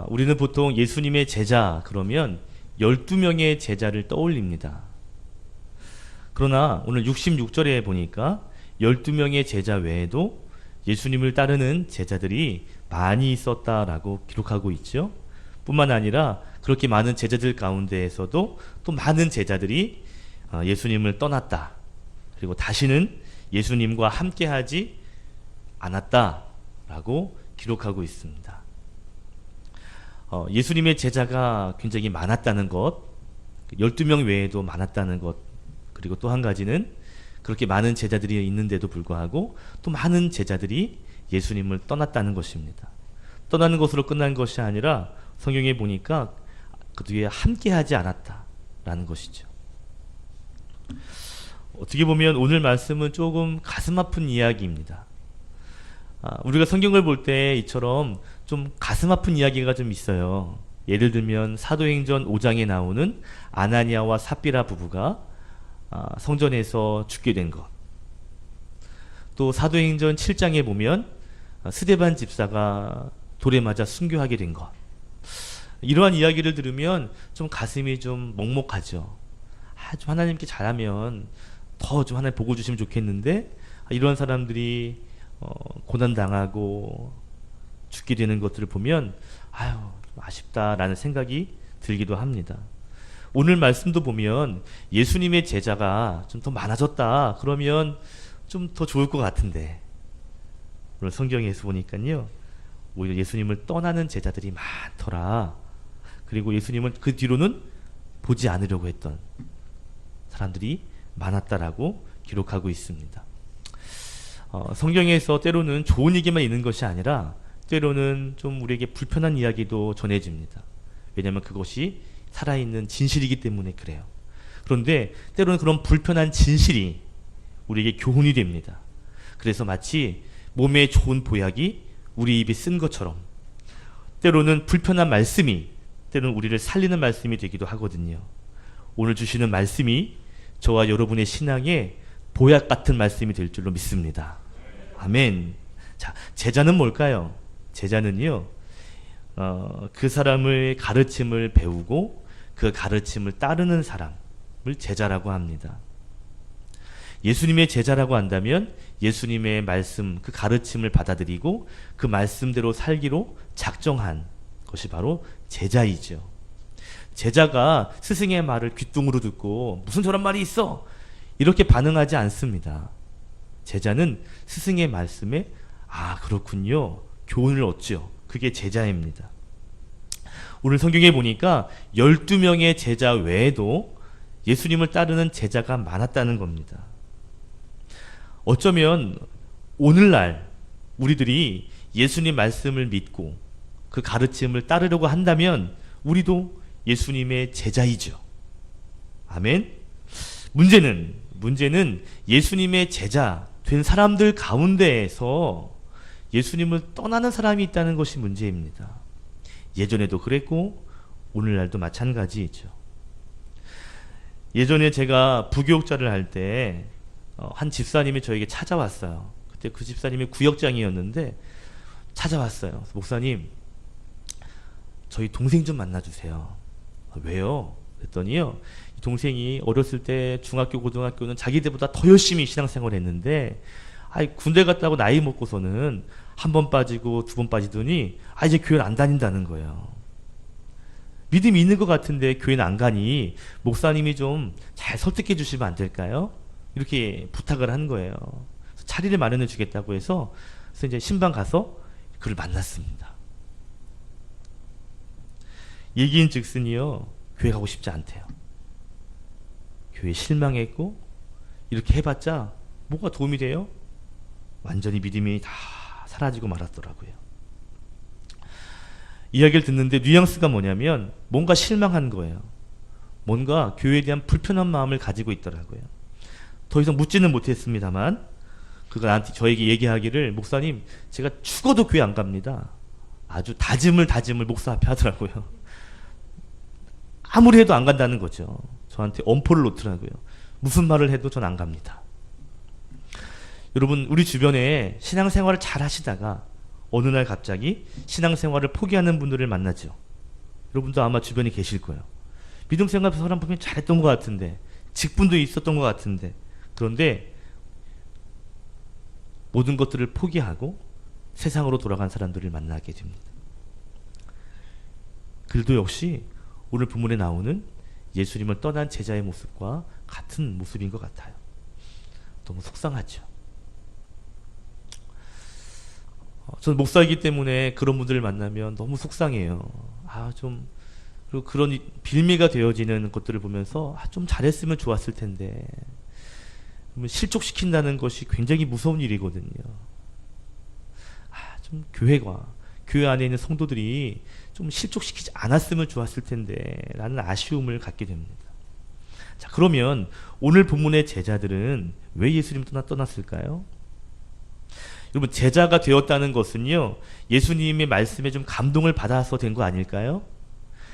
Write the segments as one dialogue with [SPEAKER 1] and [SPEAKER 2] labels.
[SPEAKER 1] 우리는 보통 예수님의 제자 그러면 12명의 제자를 떠올립니다. 그러나 오늘 66절에 보니까 12명의 제자 외에도 예수님을 따르는 제자들이 많이 있었다라고 기록하고 있죠. 뿐만 아니라 그렇게 많은 제자들 가운데에서도 또 많은 제자들이 예수님을 떠났다. 그리고 다시는 예수님과 함께하지 않았다라고 기록하고 있습니다. 예수님의 제자가 굉장히 많았다는 것, 12명 외에도 많았다는 것, 그리고 또 한 가지는 그렇게 많은 제자들이 있는데도 불구하고 또 많은 제자들이 예수님을 떠났다는 것입니다. 떠나는 것으로 끝난 것이 아니라 성경에 보니까 그 뒤에 함께하지 않았다라는 것이죠. 어떻게 보면 오늘 말씀은 조금 가슴 아픈 이야기입니다. 우리가 성경을 볼 때 이처럼 좀 가슴 아픈 이야기가 좀 있어요. 예를 들면 사도행전 5장에 나오는 아나니아와 삽비라 부부가 성전에서 죽게 된 것. 또 사도행전 7장에 보면 스데반 집사가 돌에 맞아 순교하게 된 것. 이러한 이야기를 들으면 좀 가슴이 좀 먹먹하죠. 좀 하나님께 잘하면 더 좀 하나님 복을 주시면 좋겠는데 이런 사람들이 고난당하고 죽게 되는 것들을 보면 좀 아쉽다라는 생각이 들기도 합니다. 오늘 말씀도 보면 예수님의 제자가 좀 더 많아졌다 그러면 좀 더 좋을 것 같은데 오늘 성경에서 보니까요 오히려 예수님을 떠나는 제자들이 많더라. 그리고 예수님을 그 뒤로는 보지 않으려고 했던 사람들이 많았다라고 기록하고 있습니다. 성경에서 때로는 좋은 얘기만 있는 것이 아니라 때로는 좀 우리에게 불편한 이야기도 전해집니다. 왜냐하면 그것이 살아있는 진실이기 때문에 그래요. 그런데 때로는 그런 불편한 진실이 우리에게 교훈이 됩니다. 그래서 마치 몸에 좋은 보약이 우리 입에 쓴 것처럼 때로는 불편한 말씀이 때로는 우리를 살리는 말씀이 되기도 하거든요. 오늘 주시는 말씀이 저와 여러분의 신앙에 보약 같은 말씀이 될 줄로 믿습니다. 아멘. 자, 제자는 뭘까요? 제자는요, 그 사람의 가르침을 배우고 그 가르침을 따르는 사람을 제자라고 합니다. 예수님의 제자라고 한다면 예수님의 말씀, 그 가르침을 받아들이고 그 말씀대로 살기로 작정한 것이 바로 제자이죠. 제자가 스승의 말을 귓등으로 듣고 무슨 저런 말이 있어? 이렇게 반응하지 않습니다. 제자는 스승의 말씀에 그렇군요. 교훈을 얻죠. 그게 제자입니다. 오늘 성경에 보니까 12명의 제자 외에도 예수님을 따르는 제자가 많았다는 겁니다. 어쩌면 오늘날 우리들이 예수님 말씀을 믿고 그 가르침을 따르려고 한다면 우리도 예수님의 제자이죠. 아멘. 문제는 예수님의 제자 된 사람들 가운데에서 예수님을 떠나는 사람이 있다는 것이 문제입니다. 예전에도 그랬고 오늘날도 마찬가지이죠. 예전에 제가 부교육자를 할 때 한 집사님이 저에게 찾아왔어요. 그때 그 집사님이 구역장이었는데 찾아왔어요. 목사님, 저희 동생 좀 만나주세요. 왜요? 그랬더니요, 동생이 어렸을 때 중학교, 고등학교는 자기들보다 더 열심히 신앙생활을 했는데 군대 갔다고 나이 먹고서는 한 번 빠지고 두 번 빠지더니 이제 교회를 안 다닌다는 거예요. 믿음이 있는 것 같은데 교회는 안 가니 목사님이 좀 잘 설득해 주시면 안 될까요? 이렇게 부탁을 한 거예요. 자리를 마련해 주겠다고 해서 그래서 이제 신방 가서 그를 만났습니다. 얘기인 즉슨이요, 교회 가고 싶지 않대요. 교회 실망했고 이렇게 해봤자 뭐가 도움이 돼요? 완전히 믿음이 다 사라지고 말았더라고요. 이야기를 듣는데 뉘앙스가 뭐냐면 뭔가 실망한 거예요. 뭔가 교회에 대한 불편한 마음을 가지고 있더라고요. 더 이상 묻지는 못했습니다만 그가 나한테 저에게 얘기하기를, 목사님, 제가 죽어도 교회 안 갑니다. 아주 다짐을 목사 앞에 하더라고요. 아무리 해도 안 간다는 거죠. 저한테 엄포를 놓더라고요. 무슨 말을 해도 전 안 갑니다. 여러분, 우리 주변에 신앙생활을 잘 하시다가 어느 날 갑자기 신앙생활을 포기하는 분들을 만나죠. 여러분도 아마 주변에 계실 거예요. 믿음생활 사람 보면 잘했던 것 같은데, 직분도 있었던 것 같은데, 그런데 모든 것들을 포기하고 세상으로 돌아간 사람들을 만나게 됩니다. 그들도 역시 오늘 본문에 나오는 예수님을 떠난 제자의 모습과 같은 모습인 것 같아요. 너무 속상하죠. 저는 목사이기 때문에 그런 분들을 만나면 너무 속상해요. 그리고 그런 빌미가 되어지는 것들을 보면서 좀 잘했으면 좋았을 텐데, 실족시킨다는 것이 굉장히 무서운 일이거든요. 좀 교회 안에 있는 성도들이 좀 실족시키지 않았으면 좋았을 텐데 라는 아쉬움을 갖게 됩니다. 자, 그러면 오늘 본문의 제자들은 왜 예수님을 떠났을까요? 여러분, 제자가 되었다는 것은요, 예수님의 말씀에 좀 감동을 받아서 된 거 아닐까요?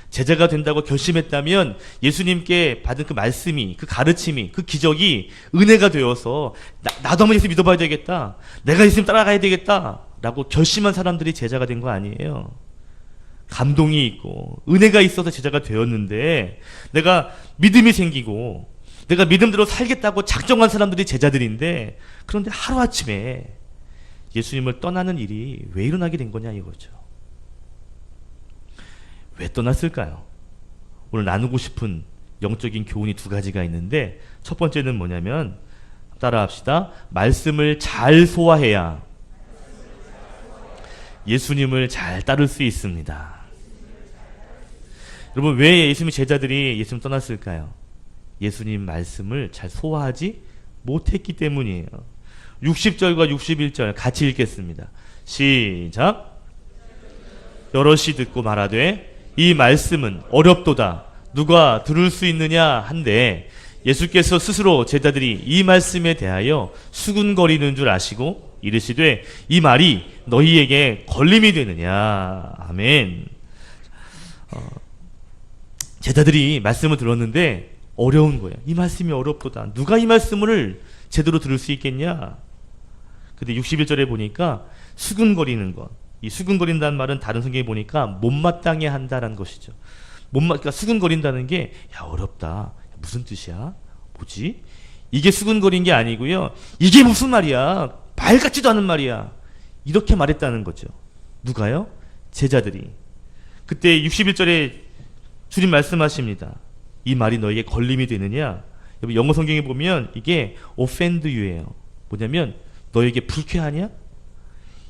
[SPEAKER 1] 제자가 된다고 결심했다면 예수님께 받은 그 말씀이, 그 가르침이, 그 기적이 은혜가 되어서 나도 한번 예수 믿어봐야 되겠다, 내가 예수님 따라가야 되겠다 라고 결심한 사람들이 제자가 된 거 아니에요. 감동이 있고 은혜가 있어서 제자가 되었는데, 내가 믿음이 생기고 내가 믿음대로 살겠다고 작정한 사람들이 제자들인데, 그런데 하루아침에 예수님을 떠나는 일이 왜 일어나게 된 거냐 이거죠. 왜 떠났을까요? 오늘 나누고 싶은 영적인 교훈이 두 가지가 있는데, 첫 번째는 뭐냐면, 따라합시다. 말씀을 잘 소화해야 예수님을 잘 따를 수 있습니다. 여러분, 왜 예수님 제자들이 예수님 떠났을까요? 예수님 말씀을 잘 소화하지 못했기 때문이에요. 60절과 61절 같이 읽겠습니다. 시작. 여럿이 듣고 말하되 이 말씀은 어렵도다, 누가 들을 수 있느냐 한데, 예수께서 스스로 제자들이 이 말씀에 대하여 수군거리는 줄 아시고 이르시되 이 말이 너희에게 걸림이 되느냐. 아멘. 제자들이 말씀을 들었는데 어려운 거예요. 이 말씀이 어렵도다, 누가 이 말씀을 제대로 들을 수 있겠냐. 근데 61절에 보니까 수군거리는 것, 이 수근거린다는 말은 다른 성경에 보니까 못마땅해 한다라는 것이죠. 그러니까 수근거린다는 게, 어렵다, 무슨 뜻이야? 뭐지? 이게 수근거린 게 아니고요, 이게 무슨 말이야? 말 같지도 않은 말이야. 이렇게 말했다는 거죠. 누가요? 제자들이. 그때 61절에 주님 말씀하십니다. 이 말이 너에게 걸림이 되느냐? 여러분, 영어 성경에 보면 이게 offend you예요. 뭐냐면 너에게 불쾌하냐?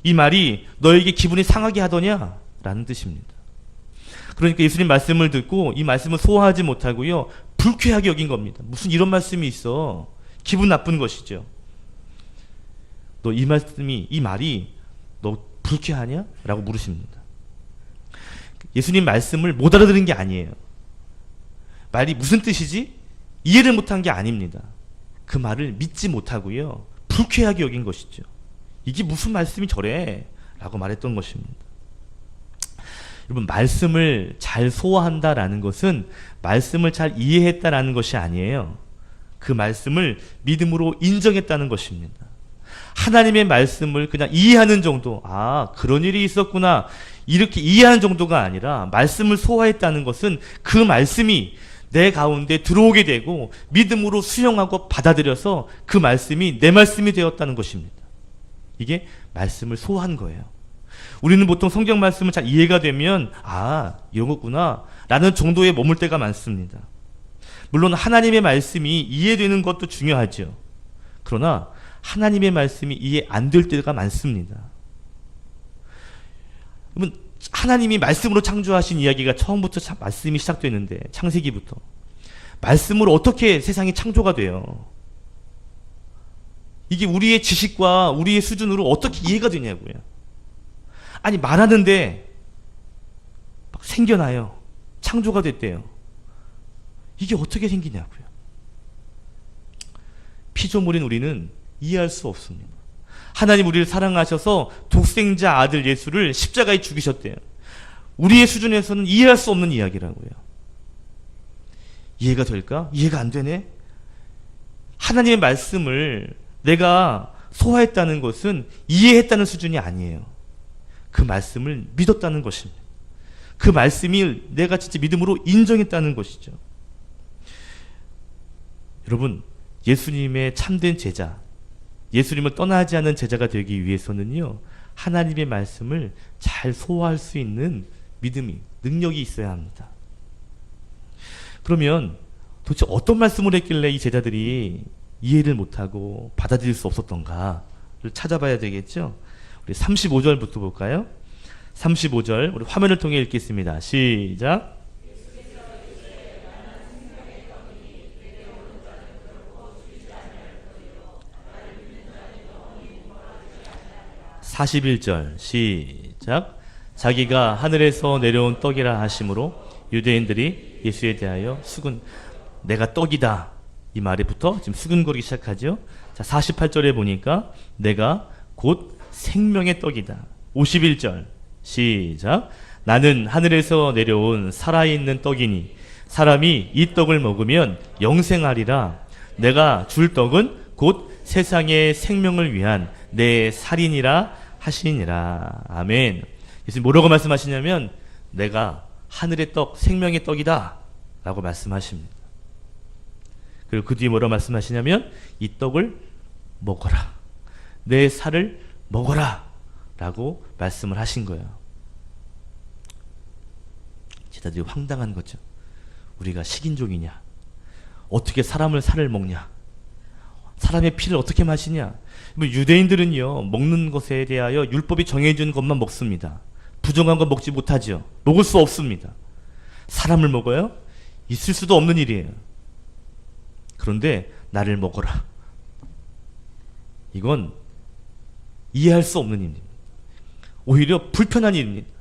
[SPEAKER 1] 이 말이 너에게 기분이 상하게 하더냐? 라는 뜻입니다. 그러니까 예수님 말씀을 듣고 이 말씀을 소화하지 못하고요, 불쾌하게 여긴 겁니다. 무슨 이런 말씀이 있어? 기분 나쁜 것이죠. 너 이 말이 너 불쾌하냐? 라고 물으십니다. 예수님 말씀을 못 알아들은 게 아니에요. 말이 무슨 뜻이지? 이해를 못한 게 아닙니다. 그 말을 믿지 못하고요, 불쾌하게 여긴 것이죠. 이게 무슨 말씀이 저래? 라고 말했던 것입니다. 여러분, 말씀을 잘 소화한다라는 것은 말씀을 잘 이해했다라는 것이 아니에요. 그 말씀을 믿음으로 인정했다는 것입니다. 하나님의 말씀을 그냥 이해하는 정도, 그런 일이 있었구나, 이렇게 이해하는 정도가 아니라, 말씀을 소화했다는 것은 그 말씀이 내 가운데 들어오게 되고 믿음으로 수용하고 받아들여서 그 말씀이 내 말씀이 되었다는 것입니다. 이게 말씀을 소화한 거예요. 우리는 보통 성경 말씀을 잘 이해가 되면 이런 거구나 라는 정도에 머물 때가 많습니다. 물론 하나님의 말씀이 이해되는 것도 중요하죠. 그러나 하나님의 말씀이 이해 안 될 때가 많습니다. 그러면 하나님이 말씀으로 창조하신 이야기가 처음부터 말씀이 시작되는데, 창세기부터 말씀으로 어떻게 세상이 창조가 돼요? 이게 우리의 지식과 우리의 수준으로 어떻게 이해가 되냐고요. 아니, 말하는데 막 생겨나요. 창조가 됐대요. 이게 어떻게 생기냐고요. 피조물인 우리는 이해할 수 없습니다. 하나님 우리를 사랑하셔서 독생자 아들 예수를 십자가에 죽이셨대요. 우리의 수준에서는 이해할 수 없는 이야기라고요. 이해가 될까? 이해가 안 되네? 하나님의 말씀을 내가 소화했다는 것은 이해했다는 수준이 아니에요. 그 말씀을 믿었다는 것입니다. 그 말씀이 내가 진짜 믿음으로 인정했다는 것이죠. 여러분, 예수님의 참된 제자, 예수님을 떠나지 않는 제자가 되기 위해서는요, 하나님의 말씀을 잘 소화할 수 있는 믿음이, 능력이 있어야 합니다. 그러면 도대체 어떤 말씀을 했길래 이 제자들이 이해를 못하고 받아들일 수 없었던가를 찾아봐야 되겠죠. 우리 35절부터 볼까요? 35절 우리 화면을 통해 읽겠습니다. 시작. 41절 시작. 자기가 하늘에서 내려온 떡이라 하심으로 유대인들이 예수에 대하여 내가 떡이다 이 말에부터 지금 수근거리기 시작하죠. 자, 48절에 보니까 내가 곧 생명의 떡이다. 51절 시작. 나는 하늘에서 내려온 살아있는 떡이니 사람이 이 떡을 먹으면 영생하리라. 내가 줄 떡은 곧 세상의 생명을 위한 내 살이니라 하시니라. 아멘. 예수님 뭐라고 말씀하시냐면 내가 하늘의 떡, 생명의 떡이다 라고 말씀하십니다. 그리고 그 뒤에 뭐라고 말씀하시냐면 이 떡을 먹어라, 내 살을 먹어라 라고 말씀을 하신 거예요. 제자들이 황당한 거죠. 우리가 식인종이냐? 어떻게 사람을 살을 먹냐? 사람의 피를 어떻게 마시냐? 유대인들은요, 먹는 것에 대하여 율법이 정해준 것만 먹습니다. 부정한 건 먹지 못하죠. 먹을 수 없습니다. 사람을 먹어요? 있을 수도 없는 일이에요. 그런데 나를 먹어라. 이건 이해할 수 없는 일입니다. 오히려 불편한 일입니다.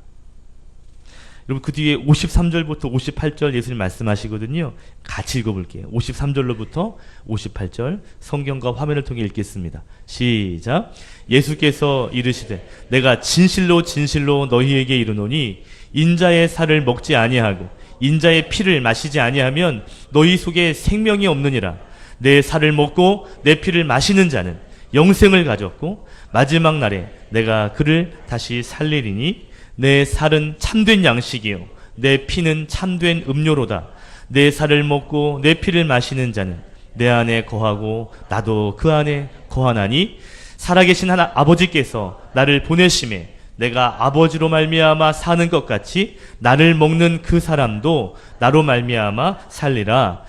[SPEAKER 1] 여러분 그 뒤에 53절부터 58절 예수님 말씀하시거든요. 같이 읽어볼게요. 53절로부터 58절 성경과 화면을 통해 읽겠습니다. 시작. 예수께서 이르시되 내가 진실로 진실로 너희에게 이르노니 인자의 살을 먹지 아니하고 인자의 피를 마시지 아니하면 너희 속에 생명이 없느니라. 내 살을 먹고 내 피를 마시는 자는 영생을 가졌고 마지막 날에 내가 그를 다시 살리리니 내 살은 참된 양식이요 내 피는 참된 음료로다. 내 살을 먹고 내 피를 마시는 자는 내 안에 거하고 나도 그 안에 거하나니 살아계신 하나 아버지께서 나를 보내심에 내가 아버지로 말미암아 사는 것 같이 나를 먹는 그 사람도 나로 말미암아 살리라.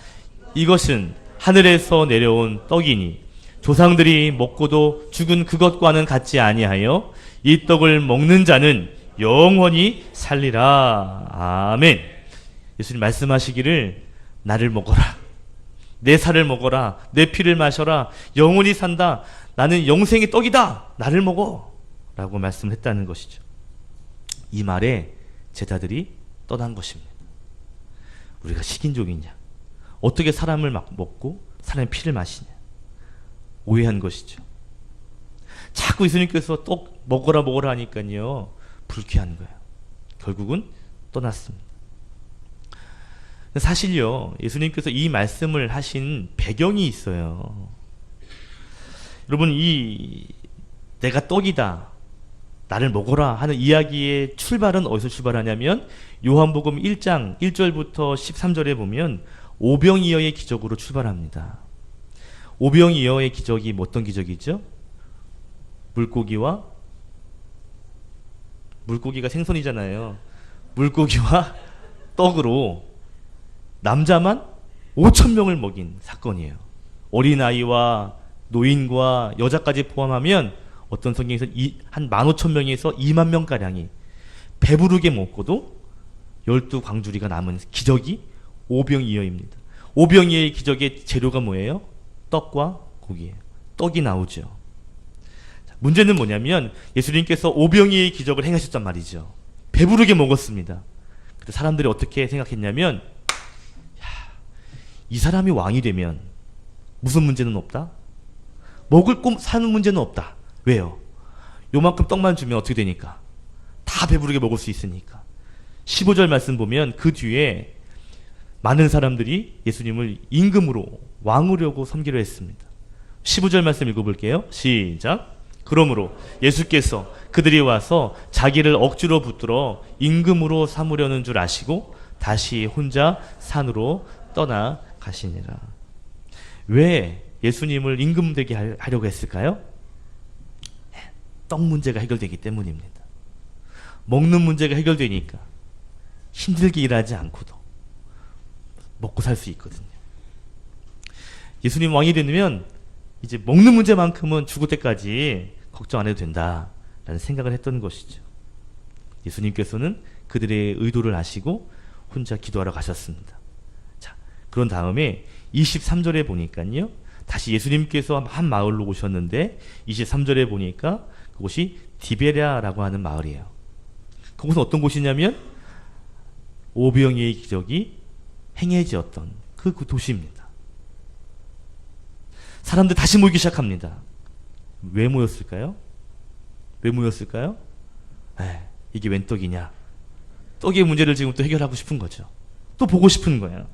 [SPEAKER 1] 이것은 하늘에서 내려온 떡이니 조상들이 먹고도 죽은 그것과는 같지 아니하여 이 떡을 먹는 자는 영원히 살리라. 아멘. 예수님 말씀하시기를 나를 먹어라, 내 살을 먹어라, 내 피를 마셔라, 영원히 산다, 나는 영생의 떡이다, 나를 먹어 라고 말씀을 했다는 것이죠. 이 말에 제자들이 떠난 것입니다. 우리가 식인종이냐? 어떻게 사람을 막 먹고 사람의 피를 마시냐? 오해한 것이죠. 자꾸 예수님께서 떡 먹어라 먹어라 하니까요 불쾌한 거예요. 결국은 떠났습니다. 사실요 예수님께서 이 말씀을 하신 배경이 있어요. 여러분 이 내가 떡이다, 나를 먹어라 하는 이야기의 출발은 어디서 출발하냐면 요한복음 1장 1절부터 13절에 보면 오병이어의 기적으로 출발합니다. 오병이어의 기적이 어떤 기적이죠? 물고기가 생선이잖아요. 물고기와 떡으로 남자만 5,000명을 먹인 사건이에요. 어린아이와 노인과 여자까지 포함하면 어떤 성경에서 한 15,000명에서 2만 명가량이 배부르게 먹고도 12광주리가 남은 기적이 오병이어입니다. 오병이어의 기적의 재료가 뭐예요? 떡과 고기예요. 떡이 나오죠. 문제는 뭐냐면 예수님께서 오병이어의 기적을 행하셨단 말이죠. 배부르게 먹었습니다. 그때 사람들이 어떻게 생각했냐면 이 사람이 왕이 되면 무슨 문제는 없다? 먹을 거 사는 문제는 없다. 왜요? 요만큼 떡만 주면 어떻게 되니까? 다 배부르게 먹을 수 있으니까. 15절 말씀 보면 그 뒤에 많은 사람들이 예수님을 임금으로 왕으려고 섬기려 했습니다. 15절 말씀 읽어볼게요. 시작. 그러므로 예수께서 그들이 와서 자기를 억지로 붙들어 임금으로 삼으려는 줄 아시고 다시 혼자 산으로 떠나 가시니라. 왜 예수님을 임금 되게 하려고 했을까요? 떡 문제가 해결되기 때문입니다. 먹는 문제가 해결되니까 힘들게 일하지 않고도 먹고 살 수 있거든요. 예수님 왕이 되면 이제 먹는 문제만큼은 죽을 때까지 걱정 안 해도 된다라는 생각을 했던 것이죠. 예수님께서는 그들의 의도를 아시고 혼자 기도하러 가셨습니다. 자, 그런 다음에 23절에 보니까요, 다시 예수님께서 한 마을로 오셨는데 23절에 보니까 그곳이 디베랴라고 하는 마을이에요. 그곳은 어떤 곳이냐면 오병이의 기적이 행해지었던 그 도시입니다. 사람들 다시 모이기 시작합니다. 왜 모였을까요? 왜 모였을까요? 이게 웬 떡이냐? 떡의 문제를 지금 또 해결하고 싶은 거죠. 또 보고 싶은 거예요.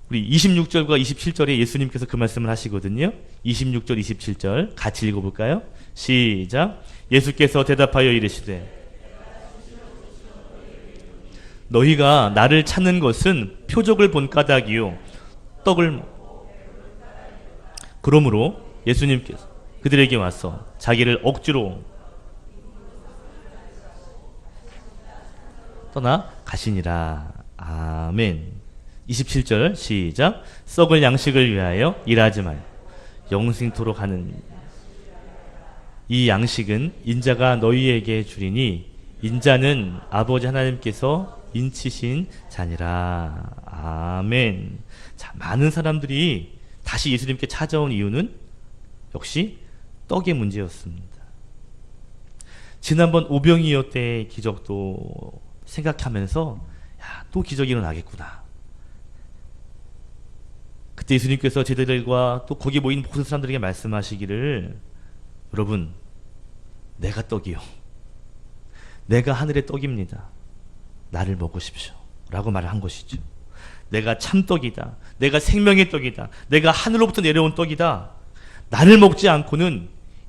[SPEAKER 1] 우리 26절과 27절에 예수님께서 그 말씀을 하시거든요. 26절, 27절 같이 읽어볼까요? 시작. 예수께서 대답하여 이르시되 너희가 나를 찾는 것은 표적을 본 까닭이요 떡을 그러므로 예수님께서 그들에게 와서 자기를 억지로 떠나 가시니라. 아멘. 27절 시작. 썩을 양식을 위하여 일하지 말고 영생토록 하는 이 양식은 인자가 너희에게 주리니 인자는 아버지 하나님께서 인치신 자니라. 아멘. 자, 많은 사람들이 다시 예수님께 찾아온 이유는 역시 떡의 문제였습니다. 지난번 오병이어 때의 기적도 생각하면서 또 기적이 일어나겠구나. 그때 예수님께서 제자들과 또 거기 모인 모든 사람들에게 말씀하시기를 여러분 내가 떡이요 내가 하늘의 떡입니다. 나를 먹으십시오 라고 말을 한 것이죠. 내가 참떡이다. 내가 생명의 떡이다. 내가 하늘로부터 내려온 떡이다. 나를 먹지 않고는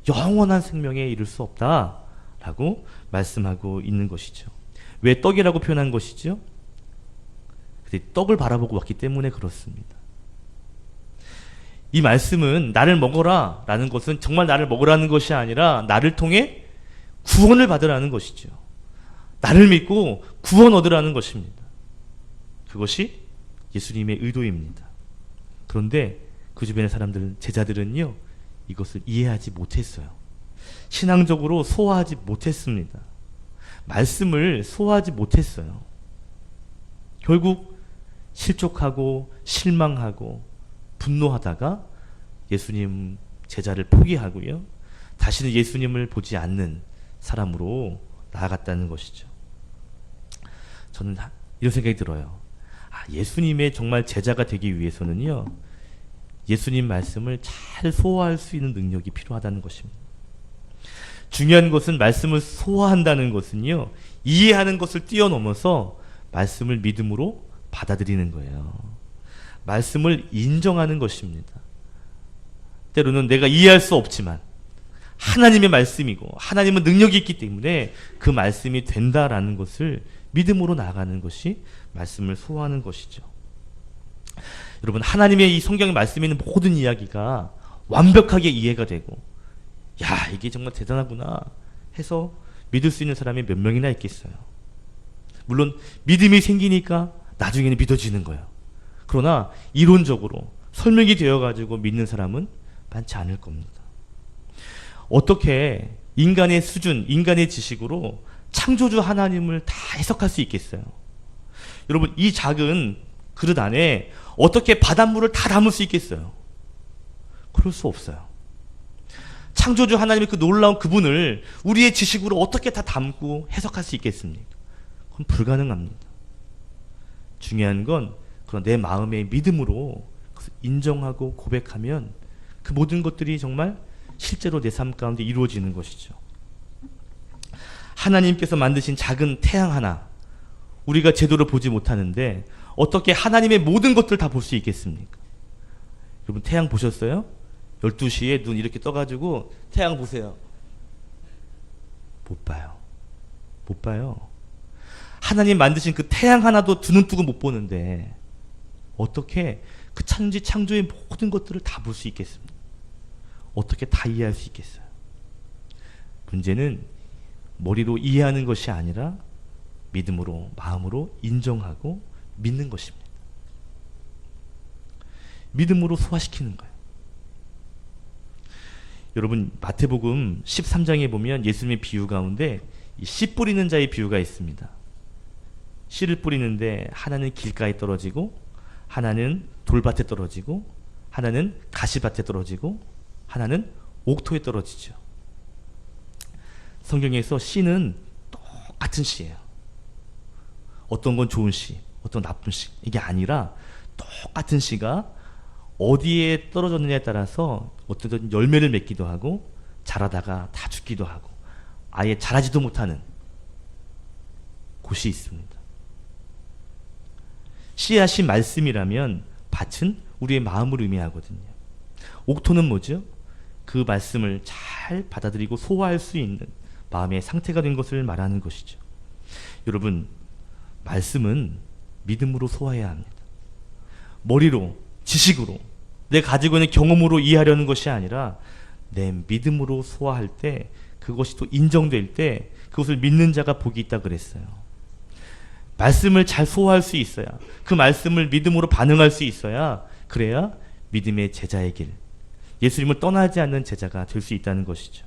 [SPEAKER 1] 영원한 생명에 이를 수 없다 라고 말씀하고 있는 것이죠. 왜 떡이라고 표현한 것이죠? 떡을 바라보고 왔기 때문에 그렇습니다. 이 말씀은 나를 먹어라 라는 것은 정말 나를 먹으라는 것이 아니라 나를 통해 구원을 받으라는 것이죠. 나를 믿고 구원 얻으라는 것입니다. 그것이 예수님의 의도입니다. 그런데 그 주변의 사람들, 제자들은요, 이것을 이해하지 못했어요. 신앙적으로 소화하지 못했습니다. 말씀을 소화하지 못했어요. 결국 실족하고 실망하고 분노하다가 예수님 제자를 포기하고요, 다시는 예수님을 보지 않는 사람으로 나아갔다는 것이죠. 저는 이런 생각이 들어요. 예수님의 정말 제자가 되기 위해서는요, 예수님 말씀을 잘 소화할 수 있는 능력이 필요하다는 것입니다. 중요한 것은 말씀을 소화한다는 것은요, 이해하는 것을 뛰어넘어서 말씀을 믿음으로 받아들이는 거예요. 말씀을 인정하는 것입니다. 때로는 내가 이해할 수 없지만 하나님의 말씀이고 하나님은 능력이 있기 때문에 그 말씀이 된다라는 것을 믿음으로 나아가는 것이 말씀을 소화하는 것이죠. 여러분, 하나님의 이 성경의 말씀에 있는 모든 이야기가 완벽하게 이해가 되고 야, 이게 정말 대단하구나 해서 믿을 수 있는 사람이 몇 명이나 있겠어요. 물론 믿음이 생기니까 나중에는 믿어지는 거예요. 그러나 이론적으로 설명이 되어가지고 믿는 사람은 많지 않을 겁니다. 어떻게 인간의 수준, 인간의 지식으로 창조주 하나님을 다 해석할 수 있겠어요? 여러분, 이 작은 그릇 안에 어떻게 바닷물을 다 담을 수 있겠어요? 그럴 수 없어요. 창조주 하나님의 그 놀라운 그분을 우리의 지식으로 어떻게 다 담고 해석할 수 있겠습니까? 그건 불가능합니다. 중요한 건 그런 내 마음의 믿음으로 인정하고 고백하면 그 모든 것들이 정말 실제로 내 삶 가운데 이루어지는 것이죠. 하나님께서 만드신 작은 태양 하나, 우리가 제대로 보지 못하는데 어떻게 하나님의 모든 것들을 다 볼 수 있겠습니까? 여러분, 태양 보셨어요? 12시에 눈 이렇게 떠가지고 태양 보세요. 못 봐요. 못 봐요. 하나님 만드신 그 태양 하나도 두 눈 뜨고 못 보는데 어떻게 그 천지 창조의 모든 것들을 다 볼 수 있겠습니까? 어떻게 다 이해할 수 있겠어요? 문제는 머리로 이해하는 것이 아니라 믿음으로, 마음으로 인정하고 믿는 것입니다. 믿음으로 소화시키는 거예요. 여러분, 마태복음 13장에 보면 예수님의 비유 가운데 이 씨 뿌리는 자의 비유가 있습니다. 씨를 뿌리는데 하나는 길가에 떨어지고, 하나는 돌밭에 떨어지고, 하나는 가시밭에 떨어지고, 하나는 옥토에 떨어지죠. 성경에서 씨는 똑같은 씨예요. 어떤 건 좋은 씨, 어떤 나쁜 씨, 이게 아니라 똑같은 씨가 어디에 떨어졌느냐에 따라서 어떤 열매를 맺기도 하고 자라다가 다 죽기도 하고 아예 자라지도 못하는 곳이 있습니다. 씨앗이 말씀이라면 밭은 우리의 마음을 의미하거든요. 옥토는 뭐죠? 그 말씀을 잘 받아들이고 소화할 수 있는 마음의 상태가 된 것을 말하는 것이죠. 여러분, 말씀은 믿음으로 소화해야 합니다. 머리로, 지식으로, 내 가지고 있는 경험으로 이해하려는 것이 아니라 내 믿음으로 소화할 때, 그것이 또 인정될 때 그것을 믿는 자가 복이 있다 그랬어요. 말씀을 잘 소화할 수 있어야, 그 말씀을 믿음으로 반응할 수 있어야, 그래야 믿음의 제자의 길, 예수님을 떠나지 않는 제자가 될 수 있다는 것이죠.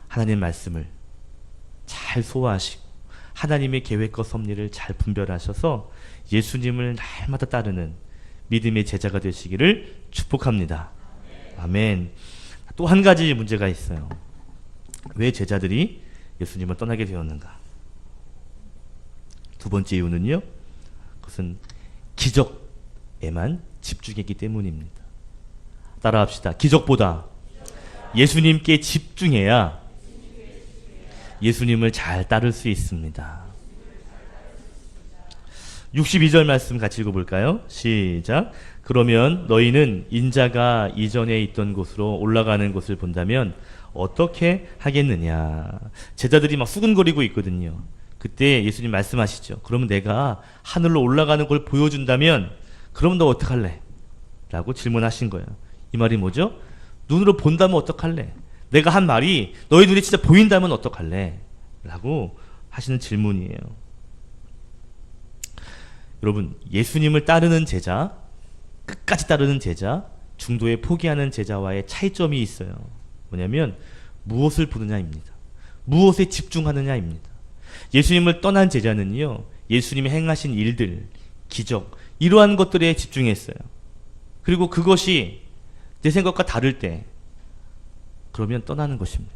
[SPEAKER 1] 하나님의 말씀을 잘 소화하시고 하나님의 계획과 섭리를 잘 분별하셔서 예수님을 날마다 따르는 믿음의 제자가 되시기를 축복합니다. 아멘. 또 한 가지 문제가 있어요. 왜 제자들이 예수님을 떠나게 되었는가? 두 번째 이유는요, 그것은 기적에만 집중했기 때문입니다. 따라합시다. 기적보다 예수님께 집중해야 예수님을 잘 따를 수 있습니다. 62절 말씀 같이 읽어볼까요? 시작. 그러면 너희는 인자가 이전에 있던 곳으로 올라가는 것을 본다면 어떻게 하겠느냐. 제자들이 막 수근거리고 있거든요. 그때 예수님 말씀하시죠. 그러면 내가 하늘로 올라가는 걸 보여준다면 그럼 너 어떡할래? 라고 질문하신 거예요. 이 말이 뭐죠? 눈으로 본다면 어떡할래? 내가 한 말이 너희 눈에 진짜 보인다면 어떡할래? 라고 하시는 질문이에요. 여러분, 예수님을 따르는 제자, 끝까지 따르는 제자, 중도에 포기하는 제자와의 차이점이 있어요. 뭐냐면 무엇을 보느냐입니다. 무엇에 집중하느냐입니다. 예수님을 떠난 제자는요, 예수님이 행하신 일들, 기적, 이러한 것들에 집중했어요. 그리고 그것이 내 생각과 다를 때 그러면 떠나는 것입니다.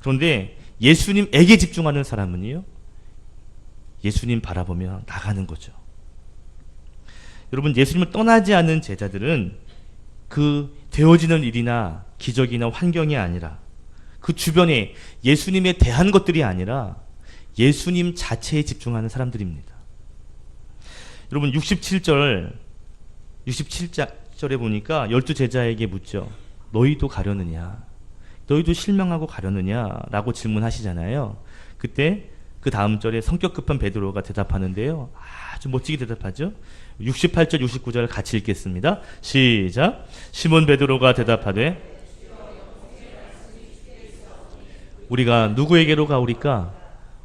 [SPEAKER 1] 그런데 예수님에게 집중하는 사람은요, 예수님 바라보며 나가는 거죠. 여러분, 예수님을 떠나지 않은 제자들은 그 되어지는 일이나 기적이나 환경이 아니라 그 주변에 예수님에 대한 것들이 아니라 예수님 자체에 집중하는 사람들입니다. 여러분, 67절에 보니까 12제자에게 묻죠. 너희도 가려느냐? 너희도 실명하고 가려느냐? 라고 질문하시잖아요. 그때 그 다음 절에 성격 급한 베드로가 대답하는데요, 아주 멋지게 대답하죠. 68절 69절 같이 읽겠습니다. 시작. 시몬 베드로가 대답하되 우리가 누구에게로 가오리까?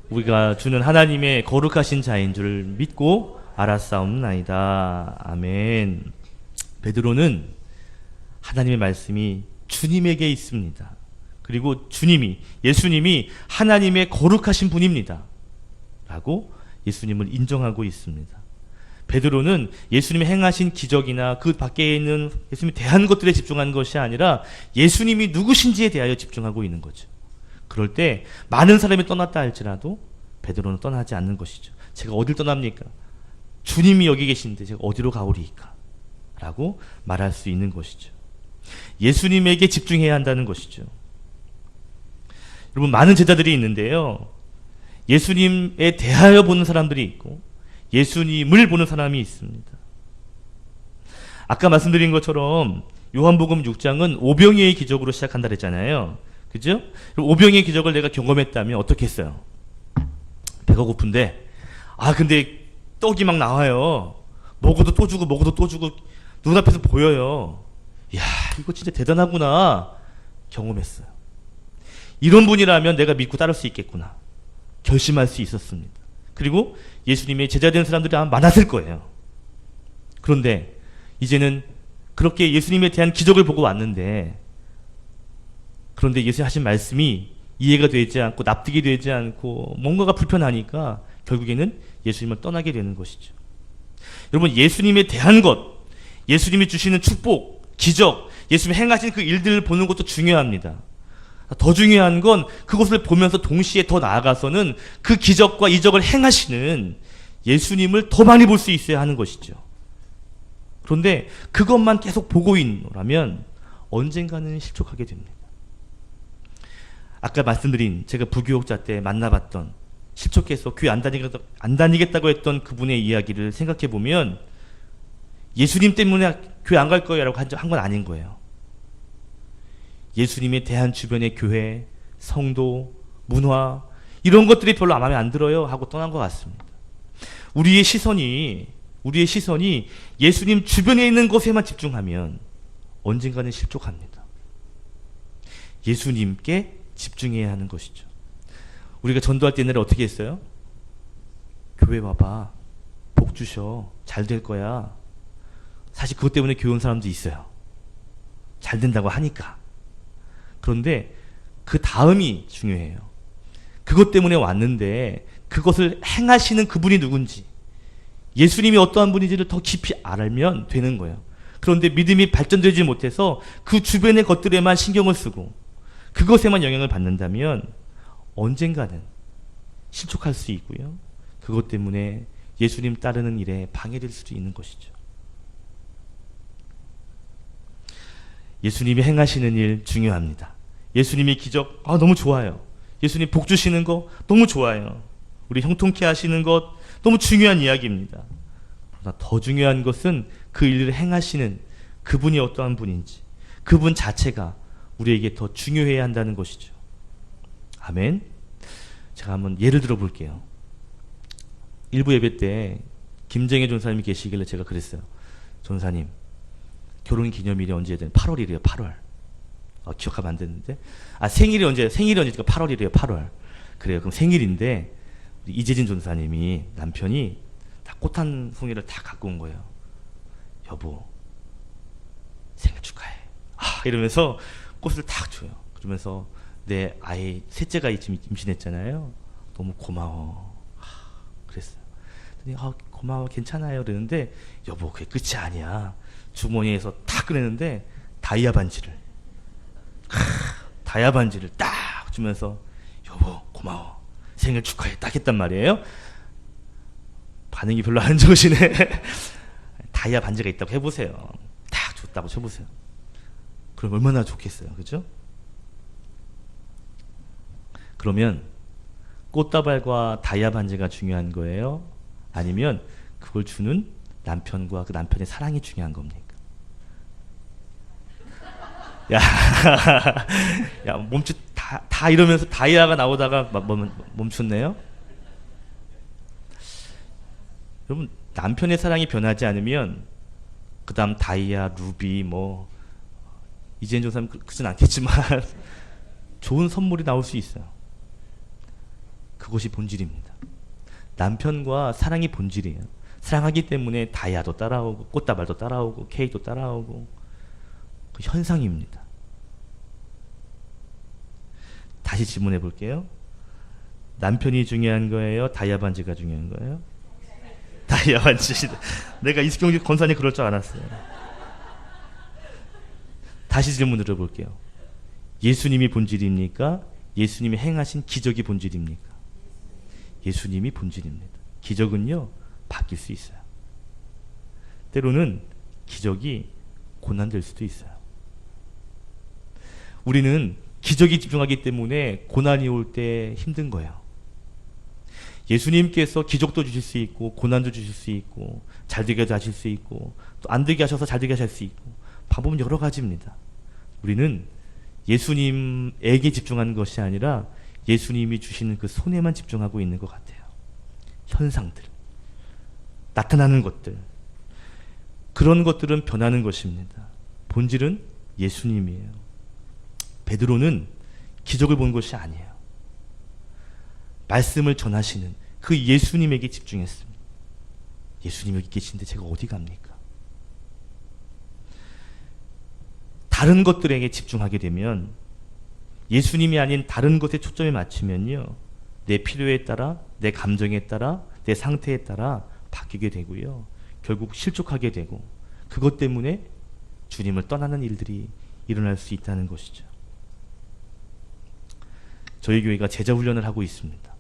[SPEAKER 1] 우리가 주는 하나님의 거룩하신 자인 줄 믿고 알았사옵나이다. 아멘. 베드로는 하나님의 말씀이 주님에게 있습니다. 그리고 예수님이 하나님의 거룩하신 분입니다. 라고 예수님을 인정하고 있습니다. 베드로는 예수님이 행하신 기적이나 그 밖에 있는 예수님이 대한 것들에 집중한 것이 아니라 예수님이 누구신지에 대하여 집중하고 있는 거죠. 그럴 때 많은 사람이 떠났다 할지라도 베드로는 떠나지 않는 것이죠. 제가 어딜 떠납니까? 주님이 여기 계신데 제가 어디로 가오리이까? 라고 말할 수 있는 것이죠. 예수님에게 집중해야 한다는 것이죠. 여러분, 많은 제자들이 있는데요, 예수님에 대하여 보는 사람들이 있고 예수님을 보는 사람이 있습니다. 아까 말씀드린 것처럼 요한복음 6장은 오병이의 기적으로 시작한다 그랬잖아요. 그죠? 오병이의 기적을 내가 경험했다면 어떻게 했어요? 배가 고픈데 근데 떡이 막 나와요. 먹어도 또 주고 먹어도 또 주고 눈앞에서 보여요. 이야, 이거 진짜 대단하구나 경험했어요. 이런 분이라면 내가 믿고 따를 수 있겠구나 결심할 수 있었습니다. 그리고 예수님의 제자 된 사람들이 아마 많았을 거예요. 그런데 이제는 그렇게 예수님에 대한 기적을 보고 왔는데, 그런데 예수님 하신 말씀이 이해가 되지 않고 납득이 되지 않고 뭔가가 불편하니까 결국에는 예수님을 떠나게 되는 것이죠. 여러분, 예수님에 대한 것, 예수님이 주시는 축복, 기적, 예수님이 행하신 그 일들을 보는 것도 중요합니다. 더 중요한 건 그것을 보면서 동시에 더 나아가서는 그 기적과 이적을 행하시는 예수님을 더 많이 볼 수 있어야 하는 것이죠. 그런데 그것만 계속 보고 있노라면 언젠가는 실족하게 됩니다. 아까 말씀드린 제가 부교육자 때 만나봤던 실족해서 교회 안 다니겠다고 했던 그분의 이야기를 생각해 보면 예수님 때문에 교회 안 갈 거예요 라고 한 건 아닌 거예요. 예수님에 대한 주변의 교회, 성도, 문화 이런 것들이 별로 마음에 안 들어요 하고 떠난 것 같습니다. 우리의 시선이 예수님 주변에 있는 것에만 집중하면 언젠가는 실족합니다. 예수님께 집중해야 하는 것이죠. 우리가 전도할 때 옛날에 어떻게 했어요? 교회 와봐, 복 주셔, 잘 될 거야. 사실 그것 때문에 교회 온 사람도 있어요. 잘 된다고 하니까. 그런데 그 다음이 중요해요. 그것 때문에 왔는데 그것을 행하시는 그분이 누군지, 예수님이 어떠한 분인지를 더 깊이 알면 되는 거예요. 그런데 믿음이 발전되지 못해서 그 주변의 것들에만 신경을 쓰고 그것에만 영향을 받는다면 언젠가는 실족할 수 있고요. 그것 때문에 예수님 따르는 일에 방해될 수도 있는 것이죠. 예수님이 행하시는 일 중요합니다. 예수님이 기적 너무 좋아요. 예수님 복 주시는 거 너무 좋아요. 우리 형통케 하시는 것 너무 중요한 이야기입니다. 그러나 더 중요한 것은 그 일을 행하시는 그분이 어떠한 분인지, 그분 자체가 우리에게 더 중요해야 한다는 것이죠. 아멘. 제가 한번 예를 들어 볼게요. 일부 예배 때 김정혜 전사님이 계시길래 제가 그랬어요. 전사님, 결혼 기념일이 언제야 되나? 8월이래요. 8월. 기억하면 안 되는데. 생일이 언제야? 생일이 언제니까 8월이래요. 8월. 그래요. 그럼 생일인데 우리 이재진 전사님이, 남편이 다 꽃 한 송이를 다 갖고 온 거예요. 여보, 생일 축하해. 이러면서 꽃을 탁 줘요. 그러면서 내 아이 셋째가 지금 임신했잖아요. 너무 고마워. 그랬어요. 고마워, 괜찮아요. 그러는데 여보, 그게 끝이 아니야. 주머니에서 탁 꺼내는데 다이아 반지를 딱 주면서 여보 고마워, 생일 축하해 딱 했단 말이에요. 반응이 별로 안 좋으시네. 다이아 반지가 있다고 해보세요. 딱 줬다고 쳐보세요. 그럼 얼마나 좋겠어요. 그죠? 그러면 꽃다발과 다이아 반지가 중요한 거예요? 아니면 그걸 주는 남편과 그 남편의 사랑이 중요한 겁니까? 야, 다 이러면서 다이아가 나오다가 멈췄네요? 여러분, 남편의 사랑이 변하지 않으면 그 다음 다이아, 루비, 이재인 전사님 그러진 않겠지만 좋은 선물이 나올 수 있어요. 그것이 본질입니다. 남편과 사랑이 본질이에요. 사랑하기 때문에 다이아도 따라오고 꽃다발도 따라오고 케이크도 따라오고, 그 현상입니다. 다시 질문해 볼게요. 남편이 중요한 거예요? 다이아 반지가 중요한 거예요? 다이아 반지. 내가 이수경 권사님 그럴 줄 알았어요. 다시 질문 드려볼게요. 예수님이 본질입니까? 예수님이 행하신 기적이 본질입니까? 예수님이 본질입니다. 기적은요, 바뀔 수 있어요. 때로는 기적이 고난될 수도 있어요. 우리는 기적이 집중하기 때문에 고난이 올 때 힘든 거예요. 예수님께서 기적도 주실 수 있고 고난도 주실 수 있고 잘 되게 하실 수 있고 또 안 되게 하셔서 잘 되게 하실 수 있고 방법은 여러 가지입니다. 우리는 예수님에게 집중하는 것이 아니라 예수님이 주시는 그 손에만 집중하고 있는 것 같아요. 현상들, 나타나는 것들, 그런 것들은 변하는 것입니다. 본질은 예수님이에요. 베드로는 기적을 본 것이 아니에요. 말씀을 전하시는 그 예수님에게 집중했습니다. 예수님 여기 계신데 제가 어디 갑니까? 다른 것들에게 집중하게 되면, 예수님이 아닌 다른 것에 초점을 맞추면요, 내 필요에 따라, 내 감정에 따라, 내 상태에 따라 바뀌게 되고요, 결국 실족하게 되고, 그것 때문에 주님을 떠나는 일들이 일어날 수 있다는 것이죠. 저희 교회가 제자훈련을 하고 있습니다.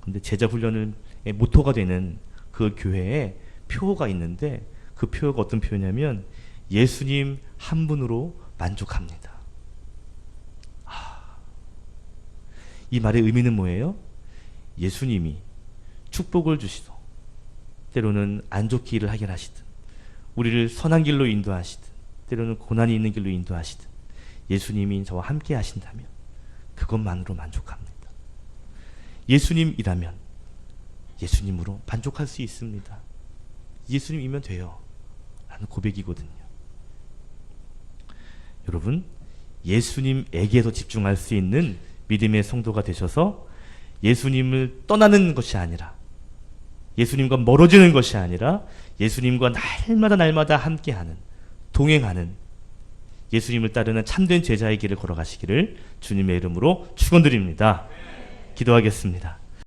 [SPEAKER 1] 근데 제자훈련의 모토가 되는 그 교회에 표어가 있는데, 그 표어가 어떤 표어냐면 예수님 한 분으로 만족합니다. 이 말의 의미는 뭐예요? 예수님이 축복을 주시고 때로는 안 좋게 일을 하게 하시든, 우리를 선한 길로 인도하시든, 때로는 고난이 있는 길로 인도하시든, 예수님이 저와 함께 하신다면 그것만으로 만족합니다. 예수님이라면 예수님으로 만족할 수 있습니다. 예수님이면 돼요 라는 고백이거든요. 여러분, 예수님에게서 집중할 수 있는 믿음의 성도가 되셔서 예수님을 떠나는 것이 아니라, 예수님과 멀어지는 것이 아니라 예수님과 날마다 함께하는, 동행하는, 예수님을 따르는 참된 제자의 길을 걸어가시기를 주님의 이름으로 축원드립니다. 기도하겠습니다.